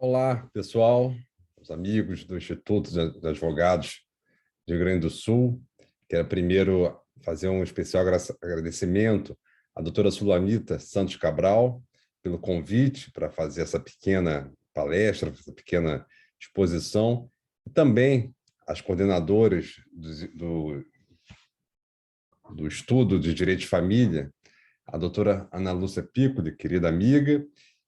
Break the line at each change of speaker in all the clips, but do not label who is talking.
Olá, pessoal, os amigos do Instituto de Advogados de Rio Grande do Sul. Quero primeiro fazer um especial agradecimento à doutora Sulamita Santos Cabral pelo convite para fazer essa pequena palestra, essa pequena exposição, e também às coordenadoras do estudo de Direito de Família, a doutora Ana Lúcia Piccoli, querida amiga,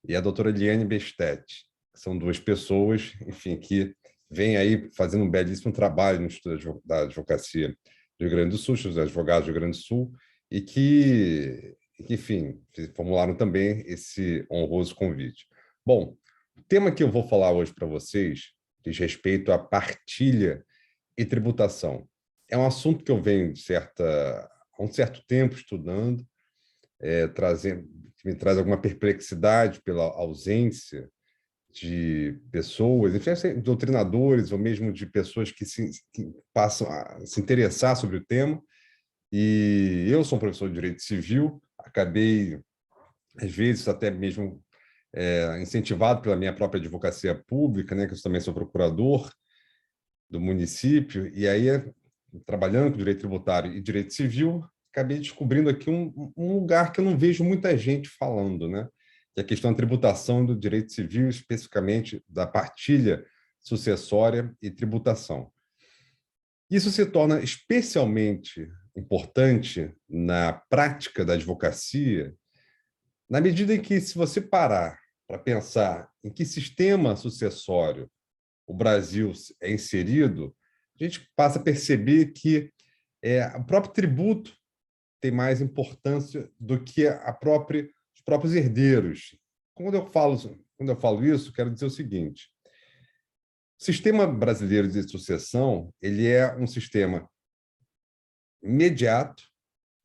e a doutora Eliane Bestetti. São duas pessoas, enfim, que vêm aí fazendo um belíssimo trabalho no estudo da advocacia do Rio Grande do Sul, dos advogados do Rio Grande do Sul, e que, enfim, formularam também esse honroso convite. Bom, o tema que eu vou falar hoje para vocês diz respeito à partilha e tributação. É um assunto que eu venho há um certo tempo estudando, que me traz alguma perplexidade pela ausência de pessoas, enfim, doutrinadores ou mesmo de pessoas que passam a se interessar sobre o tema. E eu sou um professor de Direito Civil, acabei, às vezes, até mesmo incentivado pela minha própria advocacia pública, né, que eu também sou procurador do município, e aí, trabalhando com direito tributário e direito civil, acabei descobrindo aqui um lugar que eu não vejo muita gente falando, né? Que é a questão da tributação do direito civil, especificamente da partilha sucessória e tributação. Isso se torna especialmente importante na prática da advocacia, na medida em que, se você parar para pensar em que sistema sucessório o Brasil é inserido, a gente passa a perceber que o próprio tributo tem mais importância do que os próprios herdeiros. Quando eu falo isso, quero dizer o seguinte: o sistema brasileiro de sucessão ele é um sistema imediato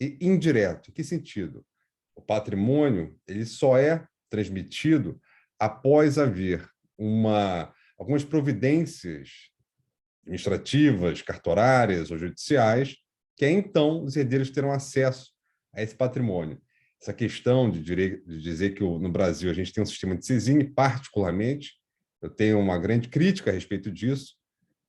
e indireto. Em que sentido? O patrimônio ele só é transmitido após haver algumas providências administrativas, cartorárias ou judiciais, que aí, então os herdeiros terão acesso a esse patrimônio. Essa questão de dizer que no Brasil a gente tem um sistema de CESIM, particularmente, eu tenho uma grande crítica a respeito disso.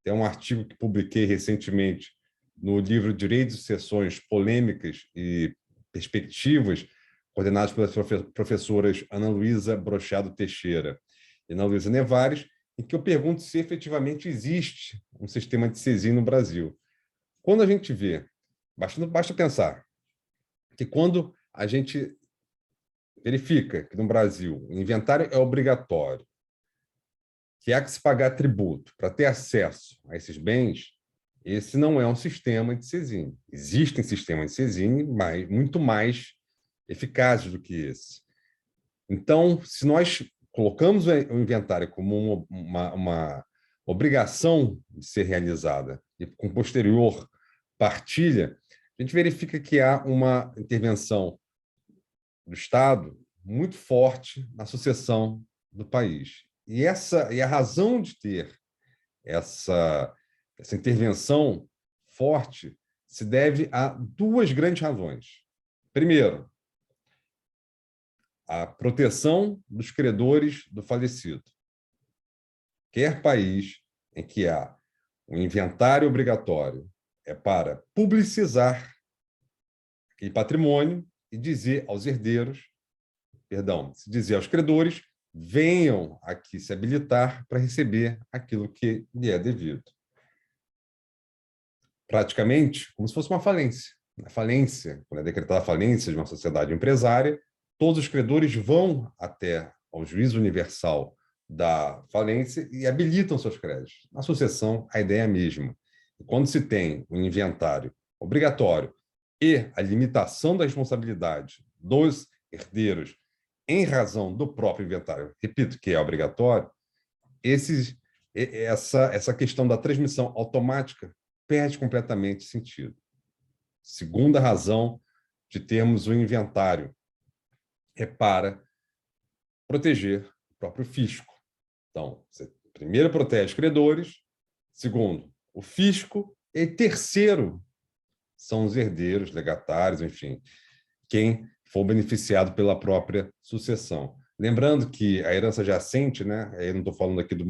Tem um artigo que publiquei recentemente no livro Direitos e Sucessões Polêmicas e Perspectivas, coordenados pelas professoras Ana Luísa Brochado Teixeira e Ana Luísa Nevares, em que eu pergunto se efetivamente existe um sistema de CESIM no Brasil. Quando a gente vê, basta pensar que quando a gente verifica que no Brasil o inventário é obrigatório, que há que se pagar tributo para ter acesso a esses bens, esse não é um sistema de CESIM. Existem sistemas de CESIM muito mais eficazes do que esse. Então, se nós colocamos o inventário como uma obrigação de ser realizada e com posterior partilha, a gente verifica que há uma intervenção do Estado muito forte na sucessão do país. E a razão de ter essa intervenção forte se deve a duas grandes razões. Primeiro, a proteção dos credores do falecido. Qualquer país em que há um inventário obrigatório é para publicizar aquele patrimônio e dizer aos herdeiros, dizer aos credores, venham aqui se habilitar para receber aquilo que lhe é devido. Praticamente como se fosse uma falência. A falência, quando é decretada a falência de uma sociedade empresária, todos os credores vão até ao juízo universal da falência e habilitam seus créditos. Na sucessão, a ideia é a mesma. E quando se tem um inventário obrigatório e a limitação da responsabilidade dos herdeiros em razão do próprio inventário, repito que é obrigatório, essa questão da transmissão automática perde completamente sentido. Segunda razão de termos o inventário é para proteger o próprio fisco. Então, você primeiro protege credores, segundo, o fisco, e terceiro, são os herdeiros, legatários, enfim, quem for beneficiado pela própria sucessão. Lembrando que a herança jacente, né, eu não estou falando aqui dos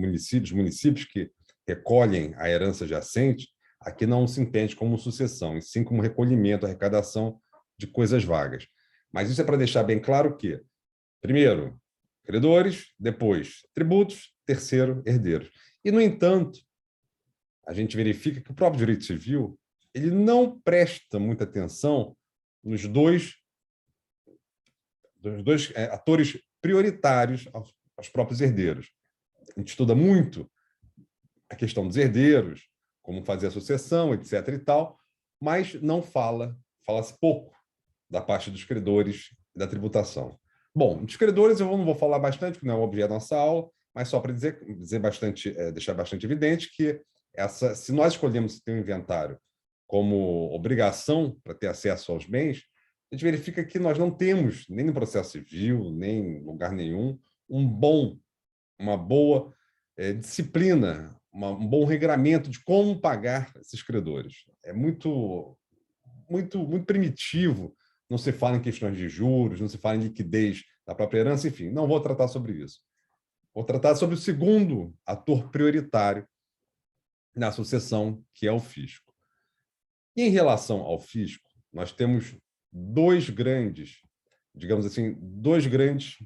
municípios que recolhem a herança jacente, aqui não se entende como sucessão, e sim como recolhimento, arrecadação de coisas vagas. Mas isso é para deixar bem claro que, primeiro, credores, depois, tributos, terceiro, herdeiros. E, no entanto, a gente verifica que o próprio direito civil ele não presta muita atenção nos dois atores prioritários aos próprios herdeiros. A gente estuda muito a questão dos herdeiros, como fazer a sucessão, etc. e tal, mas não fala-se pouco da parte dos credores e da tributação. Bom, dos credores eu não vou falar bastante, porque não é o objeto da nossa aula, mas só para dizer bastante, deixar bastante evidente que se nós escolhemos ter um inventário como obrigação para ter acesso aos bens, a gente verifica que nós não temos, nem no processo civil, nem em lugar nenhum, uma boa disciplina, um bom regramento de como pagar esses credores. É muito primitivo, não se fala em questões de juros, não se fala em liquidez da própria herança, enfim, não vou tratar sobre isso. Vou tratar sobre o segundo ator prioritário na sucessão, que é o fisco. E em relação ao fisco, nós temos digamos assim, duas grandes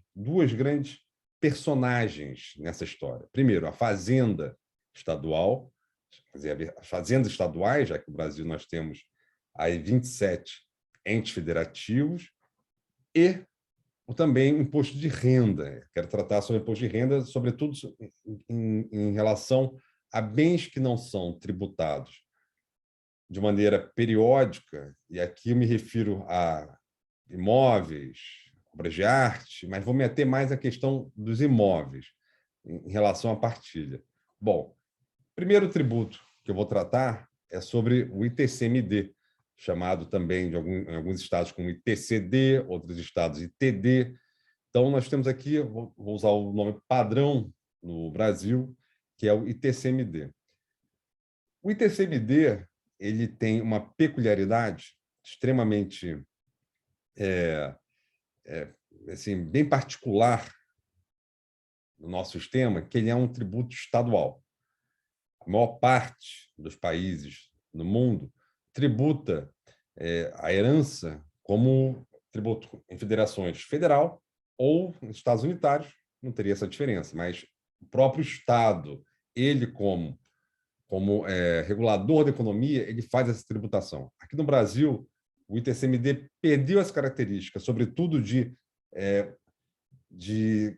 personagens nessa história. Primeiro, a Fazenda Estadual, quer dizer, as fazendas estaduais, já que no Brasil nós temos aí 27 entes federativos, e também o imposto de renda. Quero tratar sobre o imposto de renda, sobretudo em relação a bens que não são tributados de maneira periódica, e aqui eu me refiro a imóveis, obras de arte, mas vou me ater mais à questão dos imóveis, em relação à partilha. Bom, o primeiro tributo que eu vou tratar é sobre o ITCMD, chamado também em alguns estados como ITCD, outros estados ITD. Então, nós temos aqui, vou usar o nome padrão no Brasil, que é o ITCMD. O ITCMD ele tem uma peculiaridade extremamente assim, bem particular no nosso sistema, que ele é um tributo estadual. A maior parte dos países no mundo tributa a herança como tributo em federações federal ou em estados unitários, não teria essa diferença, mas o próprio Estado, ele como regulador da economia, ele faz essa tributação. Aqui no Brasil, o ITCMD perdeu as características, sobretudo de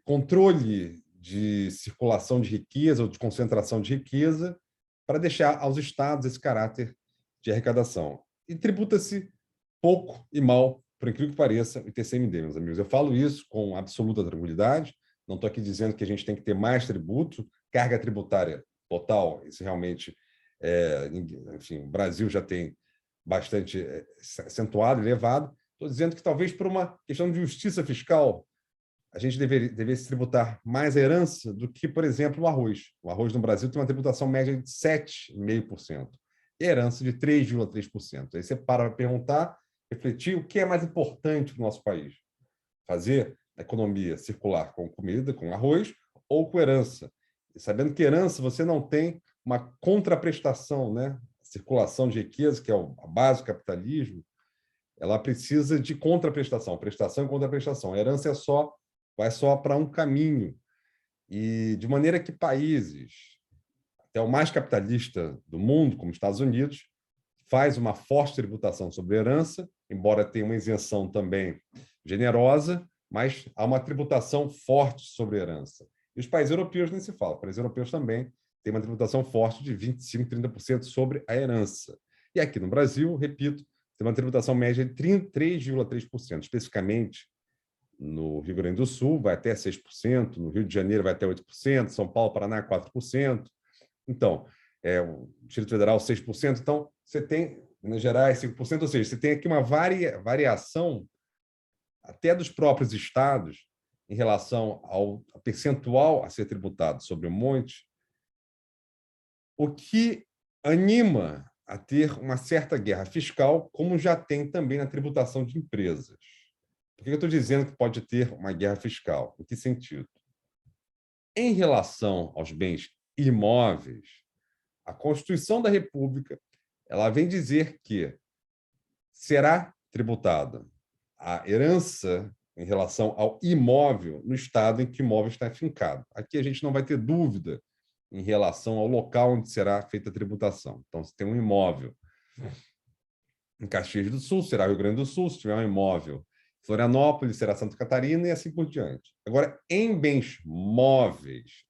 controle de circulação de riqueza ou de concentração de riqueza, para deixar aos estados esse caráter de arrecadação. E tributa-se pouco e mal, por incrível que pareça, o ITCMD, meus amigos. Eu falo isso com absoluta tranquilidade, não estou aqui dizendo que a gente tem que ter mais tributo, carga tributária total, isso realmente, enfim, o Brasil já tem bastante acentuado, elevado. Estou dizendo que talvez por uma questão de justiça fiscal, a gente devesse tributar mais a herança do que, por exemplo, o arroz. O arroz no Brasil tem uma tributação média de 7,5% e a herança de 3,3%. Aí você para perguntar, refletir o que é mais importante no nosso país. Fazer a economia circular com comida, com arroz, ou com herança. E sabendo que herança você não tem uma contraprestação, né? Circulação de riqueza, que é a base do capitalismo, ela precisa de contraprestação, prestação e contraprestação. A herança vai só para um caminho. E de maneira que países, até o mais capitalista do mundo, como Estados Unidos, faz uma forte tributação sobre a herança, embora tenha uma isenção também generosa, mas há uma tributação forte sobre a herança. E os países europeus nem se fala. Os países europeus também têm uma tributação forte de 25%, 30% sobre a herança. E aqui no Brasil, repito, tem uma tributação média de 3,3%. Especificamente, no Rio Grande do Sul, vai até 6%, no Rio de Janeiro vai até 8%, São Paulo, Paraná, 4%. Então, o Distrito Federal, 6%. Então, você tem, Minas Gerais, 5%, ou seja, você tem aqui uma variação até dos próprios estados em relação ao percentual a ser tributado sobre o monte, o que anima a ter uma certa guerra fiscal, como já tem também na tributação de empresas. Por que eu estou dizendo que pode ter uma guerra fiscal? Em que sentido? Em relação aos bens imóveis, a Constituição da República ela vem dizer que será tributada a herança em relação ao imóvel no estado em que o imóvel está fincado. Aqui a gente não vai ter dúvida em relação ao local onde será feita a tributação. Então, se tem um imóvel em Caxias do Sul, será Rio Grande do Sul. Se tiver um imóvel em Florianópolis, será Santa Catarina e assim por diante. Agora, em bens móveis,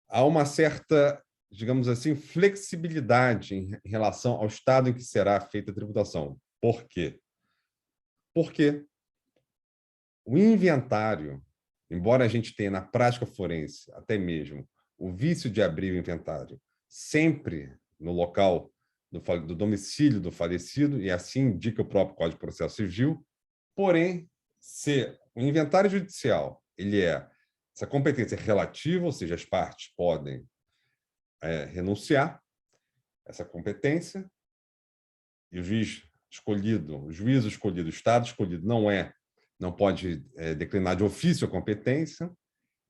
há uma certa, digamos assim, flexibilidade em relação ao estado em que será feita a tributação. Por quê? Porque o inventário, embora a gente tenha na prática forense até mesmo o vício de abrir o inventário sempre no local do domicílio do falecido, e assim indica o próprio Código de Processo Civil, porém, se o inventário judicial essa competência é relativa, ou seja, as partes podem renunciar essa competência, e o juiz escolhido, o juízo escolhido, o Estado escolhido não pode declinar de ofício a competência.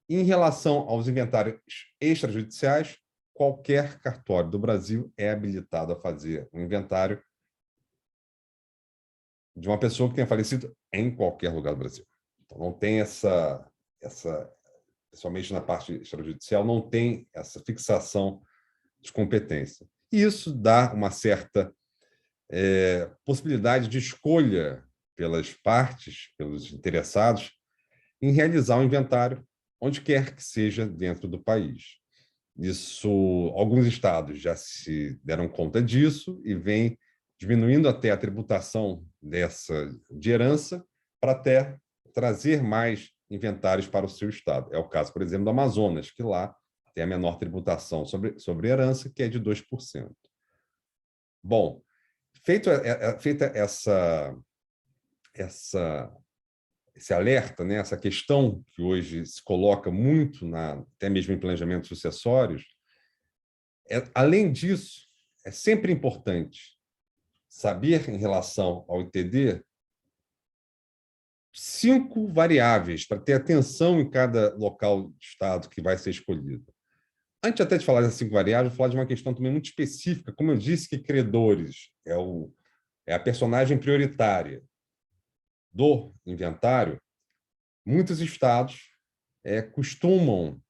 Em relação aos inventários extrajudiciais, qualquer cartório do Brasil é habilitado a fazer um inventário de uma pessoa que tenha falecido em qualquer lugar do Brasil. Então, não tem principalmente na parte extrajudicial, não tem essa fixação de competência. E isso dá uma certa possibilidade de escolha pelas partes, pelos interessados, em realizar um inventário onde quer que seja dentro do país. Isso, alguns estados já se deram conta disso e vem diminuindo até a tributação de herança para até trazer mais inventários para o seu estado. É o caso, por exemplo, do Amazonas, que lá tem a menor tributação sobre herança, que é de 2%. Bom, feita esse alerta, né, essa questão que hoje se coloca muito, até mesmo em planejamentos sucessórios, além disso, é sempre importante saber, em relação ao ITD, 5 variáveis para ter atenção em cada local de estado que vai ser escolhido. Antes até de falar das 5 variáveis, vou falar de uma questão também muito específica. Como eu disse que credores é a personagem prioritária do inventário, muitos estados costumam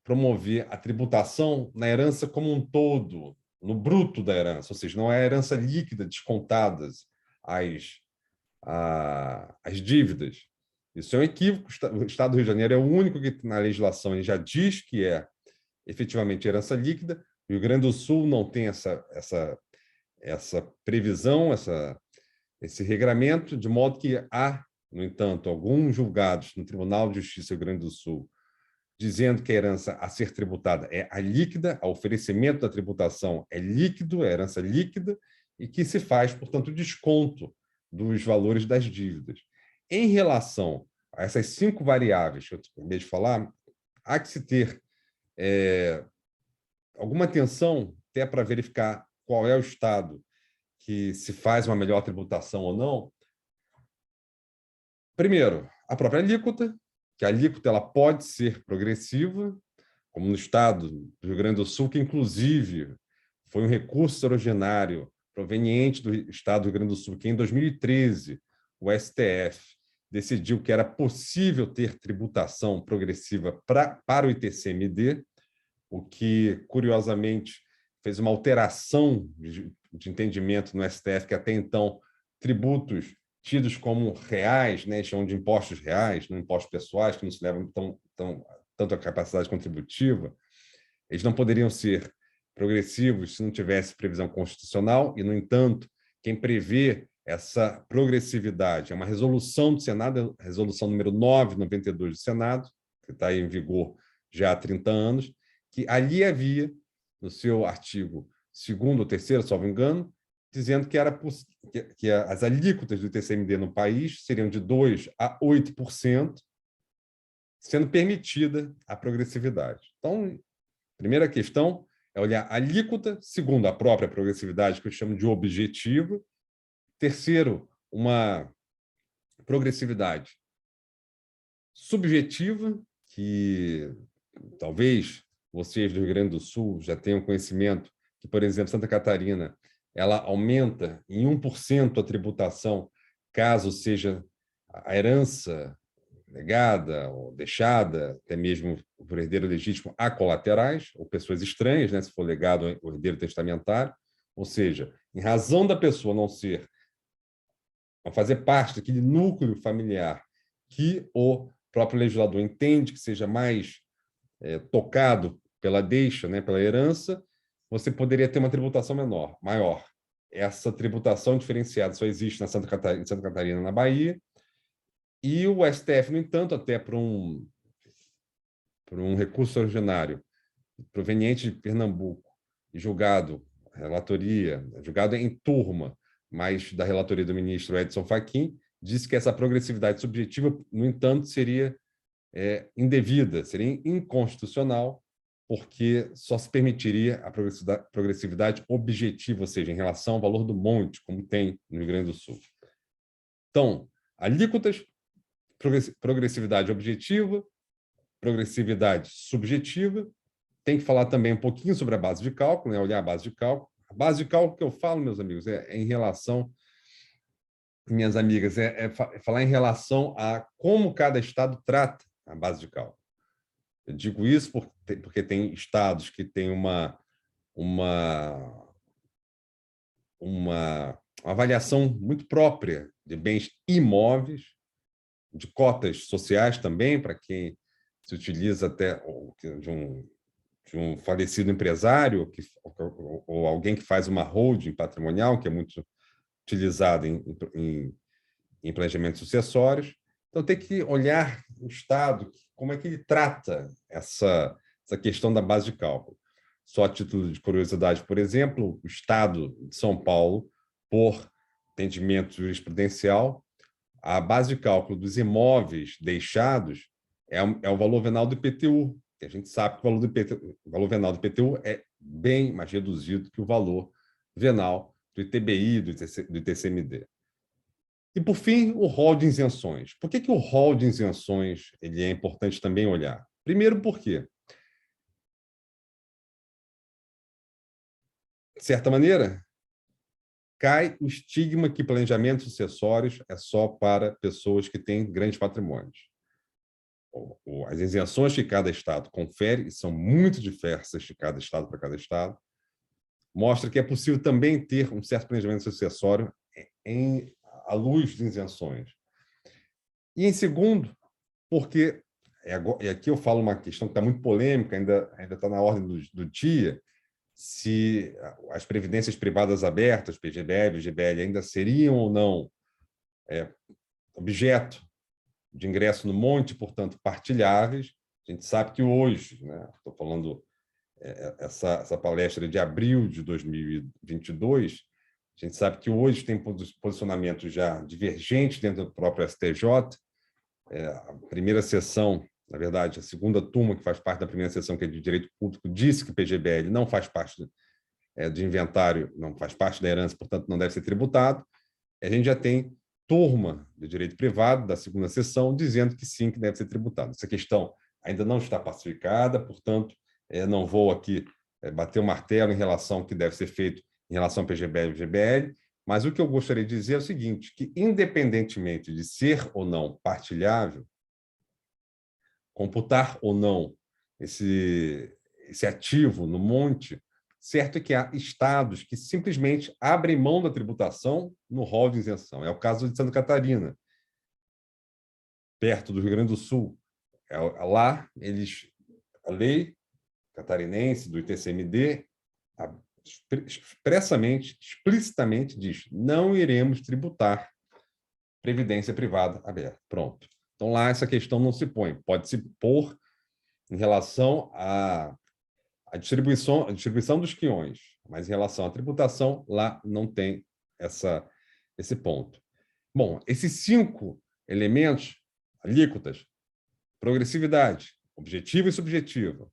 promover a tributação na herança como um todo, no bruto da herança, ou seja, não é a herança líquida descontadas as dívidas. Isso é um equívoco. O Estado do Rio de Janeiro é o único que, na legislação, ele já diz que é efetivamente herança líquida. O Rio Grande do Sul não tem essa previsão, esse regramento, de modo que há, no entanto, alguns julgados no Tribunal de Justiça do Rio Grande do Sul dizendo que a herança a ser tributada é a líquida, o oferecimento da tributação é líquido, é herança líquida, e que se faz, portanto, desconto dos valores das dívidas. Em relação a essas 5 variáveis que eu acabei de falar, há que se ter alguma atenção até para verificar qual é o estado que se faz uma melhor tributação ou não. Primeiro, a própria alíquota, que a alíquota ela pode ser progressiva, como no estado do Rio Grande do Sul, que inclusive foi um recurso extraordinário proveniente do estado do Rio Grande do Sul, que em 2013 o STF decidiu que era possível ter tributação progressiva para o ITCMD, o que, curiosamente, fez uma alteração de entendimento no STF, que até então tributos tidos como reais, né, chamam de impostos reais, não impostos pessoais, que não se levam tanto à capacidade contributiva, eles não poderiam ser progressivos se não tivesse previsão constitucional, e, no entanto, quem prevê essa progressividade é uma resolução do Senado, a resolução número 992 do Senado, que está em vigor já há 30 anos, que ali havia, no seu artigo 2º ou 3º, salvo engano, dizendo que as alíquotas do ITCMD no país seriam de 2% a 8%, sendo permitida a progressividade. Então, primeira questão é olhar a alíquota, segundo, a própria progressividade, que eu chamo de objetiva. Terceiro, uma progressividade subjetiva, que talvez vocês do Rio Grande do Sul já tenham conhecimento que, por exemplo, Santa Catarina, ela aumenta em 1% a tributação, caso seja a herança legada ou deixada, até mesmo por herdeiro legítimo, a colaterais, ou pessoas estranhas, né, se for legado ou herdeiro testamentário, ou seja, em razão da pessoa não fazer parte daquele núcleo familiar que o próprio legislador entende que seja mais tocado pela deixa, né, pela herança, você poderia ter uma tributação maior. Essa tributação diferenciada só existe em Santa Catarina, na Bahia, e o STF, no entanto, até por um recurso originário proveniente de Pernambuco, julgado em turma, mas da relatoria do ministro Edson Fachin, disse que essa progressividade subjetiva, no entanto, seria indevida, seria inconstitucional, porque só se permitiria a progressividade objetiva, ou seja, em relação ao valor do monte, como tem no Rio Grande do Sul. Então, alíquotas, progressividade objetiva, progressividade subjetiva. Tem que falar também um pouquinho sobre a base de cálculo, né? Olhar a base de cálculo. A base de cálculo que eu falo, meus amigos, é em relação, minhas amigas, falar em relação a como cada estado trata a base de cálculo. Eu digo isso porque tem estados que têm uma avaliação muito própria de bens imóveis, de cotas sociais também, para quem se utiliza até de um falecido empresário ou alguém que faz uma holding patrimonial, que é muito utilizado em planejamentos sucessórios. Então, tem que olhar o Estado, como é que ele trata essa questão da base de cálculo. Só a título de curiosidade, por exemplo, o Estado de São Paulo, por entendimento jurisprudencial, a base de cálculo dos imóveis deixados é o valor venal do IPTU. A gente sabe que o valor venal do IPTU é bem mais reduzido que o valor venal do ITBI, do ITCMD. E, por fim, o rol de isenções. Por que o rol de isenções ele é importante também olhar? Primeiro, porque, de certa maneira, cai o estigma que planejamentos sucessórios é só para pessoas que têm grandes patrimônios. As isenções que cada estado confere, e são muito diversas de cada estado para cada estado, mostra que é possível também ter um certo planejamento sucessório à luz de isenções. E, em segundo, porque, e aqui eu falo uma questão que está muito polêmica, ainda está na ordem do dia, se as previdências privadas abertas, PGBL, GBL, ainda seriam ou não objeto de ingresso no monte, portanto, partilháveis. A gente sabe que hoje, né, estou falando essa palestra de abril de 2022, a gente sabe que hoje tem posicionamentos já divergentes dentro do próprio STJ. A primeira sessão, na verdade, a segunda turma, que faz parte da primeira sessão, que é de Direito Público, disse que o PGBL não faz parte de inventário, não faz parte da herança, portanto, não deve ser tributado. A gente já tem turma de Direito Privado, da segunda sessão, dizendo que sim, que deve ser tributado. Essa questão ainda não está pacificada, portanto, não vou aqui bater o martelo em relação ao que deve ser feito em relação ao PGBL e GBL, mas o que eu gostaria de dizer é o seguinte, que independentemente de ser ou não partilhável, computar ou não esse ativo no monte, certo é que há estados que simplesmente abrem mão da tributação no rol de isenção. É o caso de Santa Catarina, perto do Rio Grande do Sul. Lá, a lei catarinense do ITCMD expressamente, explicitamente diz: não iremos tributar previdência privada aberta. Pronto. Então, lá essa questão não se põe. Pode se pôr em relação à distribuição dos quiões, mas em relação à tributação, lá não tem esse ponto. Bom, esses 5 elementos, alíquotas, progressividade, objetiva e subjetiva,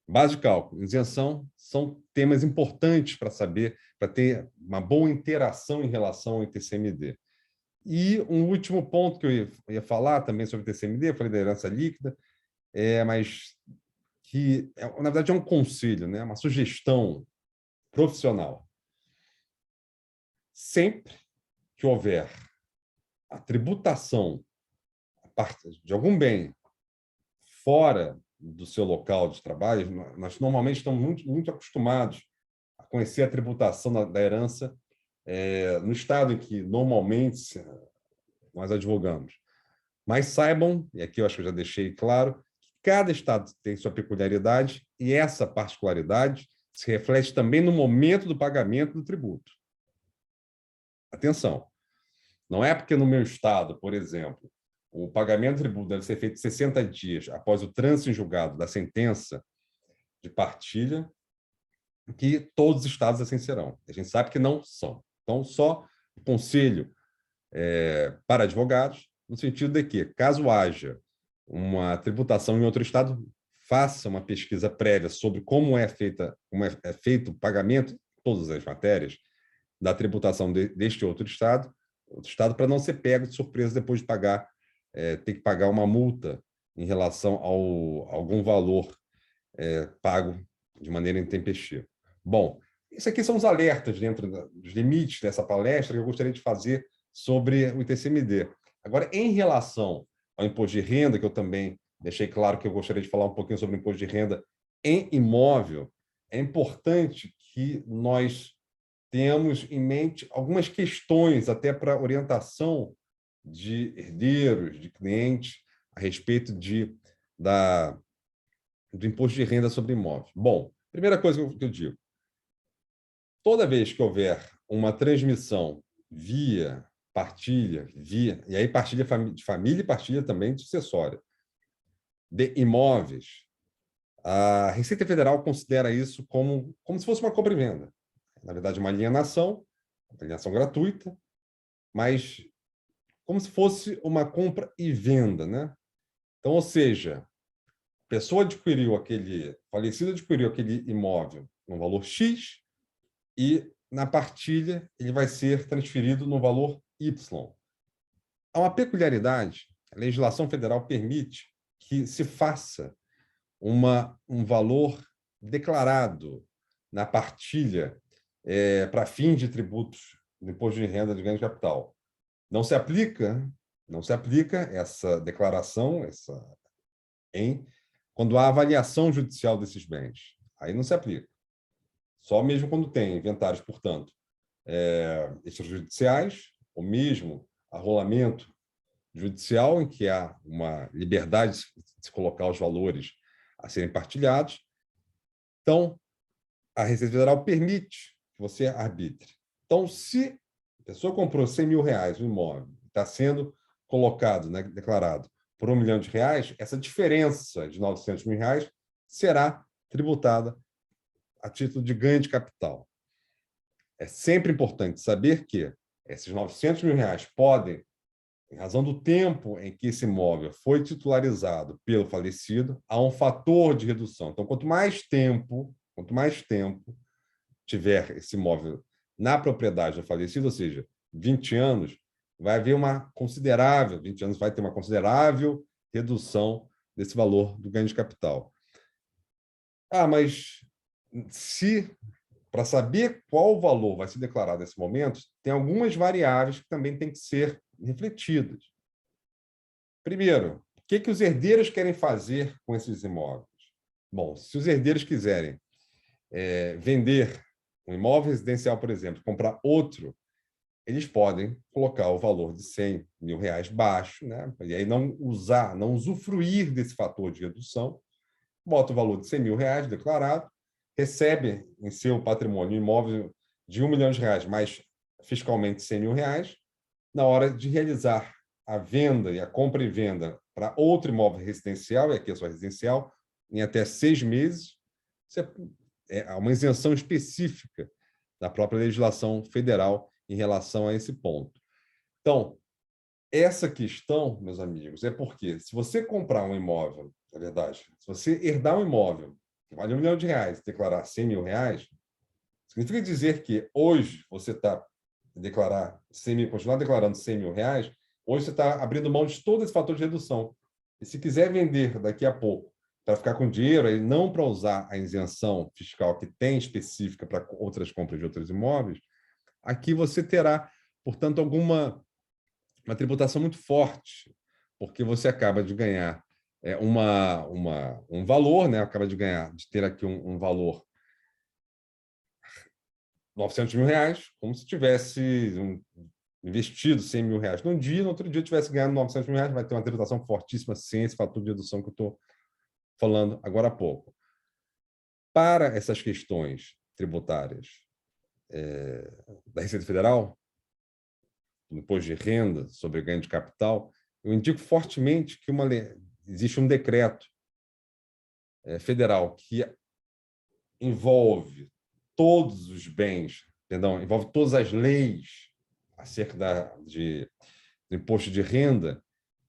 base de cálculo, isenção, são temas importantes para saber, para ter uma boa interação em relação ao ITCMD. E um último ponto que eu ia falar também sobre TCMD, eu falei da herança líquida, mas que, na verdade, é um conselho, né? Uma sugestão profissional. Sempre que houver a tributação de algum bem fora do seu local de trabalho, nós normalmente estamos muito acostumados a conhecer a tributação da herança no estado em que normalmente nós advogamos. Mas saibam, e aqui eu acho que eu já deixei claro, que cada estado tem sua peculiaridade e essa particularidade se reflete também no momento do pagamento do tributo. Atenção, não é porque no meu estado, por exemplo, o pagamento do tributo deve ser feito 60 dias após o trânsito em julgado da sentença de partilha, que todos os estados assim serão. A gente sabe que não são. Então, só o conselho para advogados, no sentido de que, caso haja uma tributação em outro estado, faça uma pesquisa prévia sobre como é feito o pagamento, todas as matérias, da tributação deste outro estado, para não ser pego de surpresa depois de pagar, ter que pagar uma multa em relação a algum valor pago de maneira intempestiva. Bom, isso aqui são os alertas dentro dos limites dessa palestra que eu gostaria de fazer sobre o ITCMD. Agora, em relação ao imposto de renda, que eu também deixei claro que eu gostaria de falar um pouquinho sobre o imposto de renda em imóvel, é importante que nós tenhamos em mente algumas questões até para orientação de herdeiros, de clientes, a respeito do imposto de renda sobre imóveis. Bom, primeira coisa que eu digo, toda vez que houver uma transmissão via partilha, e aí partilha de família e partilha também de sucessória, de imóveis, a Receita Federal considera isso como se fosse uma compra e venda. Na verdade, uma alienação gratuita, mas como se fosse uma compra e venda, né? Então, ou seja, a pessoa falecido adquiriu aquele imóvel no valor X e na partilha ele vai ser transferido no valor Y. Há uma peculiaridade, a legislação federal permite que se faça um valor declarado na partilha para fins de tributos do imposto de renda de ganho de capital. Não se aplica essa declaração quando há avaliação judicial desses bens. Aí não se aplica. Só mesmo quando tem inventários, portanto, extrajudiciais, ou mesmo arrolamento judicial, em que há uma liberdade de se colocar os valores a serem partilhados. Então, a Receita Federal permite que você arbitre. Então, se a pessoa comprou R$100.000 um imóvel, está sendo colocado, né, declarado por R$1 milhão, essa diferença de R$900.000 será tributada a título de ganho de capital. É sempre importante saber que esses R$900.000 podem, em razão do tempo em que esse imóvel foi titularizado pelo falecido, há um fator de redução. Então, quanto mais tempo tiver esse imóvel na propriedade do falecido, ou seja, 20 anos, vai haver 20 anos vai ter uma considerável redução desse valor do ganho de capital. Mas para saber qual valor vai ser declarado nesse momento, tem algumas variáveis que também têm que ser refletidas. Primeiro, o que os herdeiros querem fazer com esses imóveis? Bom, se os herdeiros quiserem vender um imóvel residencial, por exemplo, comprar outro, eles podem colocar o valor de R$100.000 baixo, né? E aí não usufruir desse fator de redução, bota o valor de R$100.000 declarado, recebe em seu patrimônio um imóvel de R$1 milhão, mais fiscalmente R$100.000, na hora de realizar a venda e a compra e venda para outro imóvel residencial, e aqui é só residencial, em até 6 meses, há uma isenção específica da própria legislação federal em relação a esse ponto. Então, essa questão, meus amigos, é porque se você comprar um imóvel, na verdade, se você herdar um imóvel que vale R$1 milhão e declarar R$100.000, significa dizer que hoje você está declarar 100 mil, continuar declarando 100 mil reais, hoje você está abrindo mão de todo esse fator de redução. E se quiser vender daqui a pouco para ficar com dinheiro, aí não para usar a isenção fiscal que tem específica para outras compras de outros imóveis, aqui você terá, portanto, uma tributação muito forte, porque você acaba de ganhar um valor, né? Acaba de ganhar, de ter aqui um valor 900 mil reais, como se tivesse investido 100 mil reais num dia, no outro dia tivesse ganhado 900 mil reais, vai ter uma tributação fortíssima sem esse fator de redução que eu estou falando agora há pouco. Para essas questões tributárias da Receita Federal, no imposto de renda sobre ganho de capital, eu indico fortemente que existe um decreto federal que envolve todos os bens, perdão, envolve todas as leis acerca do imposto de renda,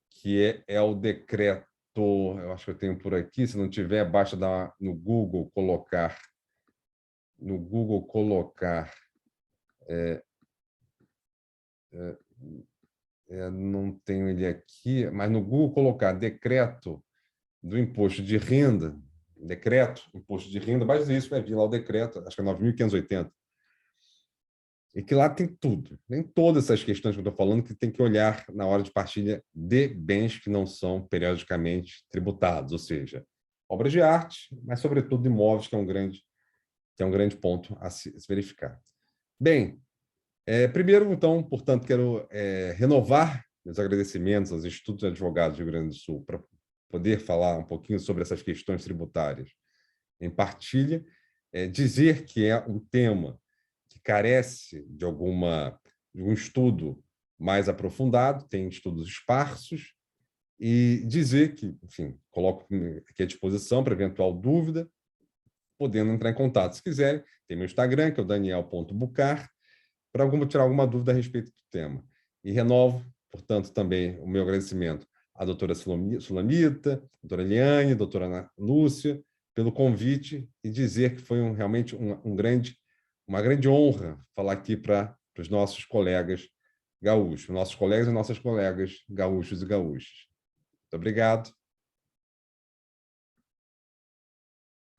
que é o decreto, eu acho que eu tenho por aqui, se não tiver, basta dar no Google colocar não tenho ele aqui, mas no Google colocar decreto do imposto de renda, imposto de renda, basta isso, vai vir lá o decreto, acho que é 9.580, e que lá tem tudo, nem todas essas questões que eu estou falando que tem que olhar na hora de partilha de bens que não são periodicamente tributados, ou seja, obras de arte, mas sobretudo imóveis, que é um grande ponto a se verificar. Bem, primeiro, então, portanto, quero renovar meus agradecimentos aos Institutos de Advogados do Rio Grande do Sul para poder falar um pouquinho sobre essas questões tributárias em partilha, dizer que é um tema que carece de um estudo mais aprofundado, tem estudos esparsos, e dizer que, enfim, coloco aqui à disposição para eventual dúvida, podendo entrar em contato. Se quiserem, tem meu Instagram, que é o daniel.bucar, para tirar alguma dúvida a respeito do tema. E renovo, portanto, também o meu agradecimento à doutora Sulamita, à doutora Eliane, à doutora Ana Lúcia, pelo convite e dizer que foi realmente uma grande honra falar aqui para os nossos colegas gaúchos, nossos colegas e nossas colegas gaúchos e gaúchas. Muito obrigado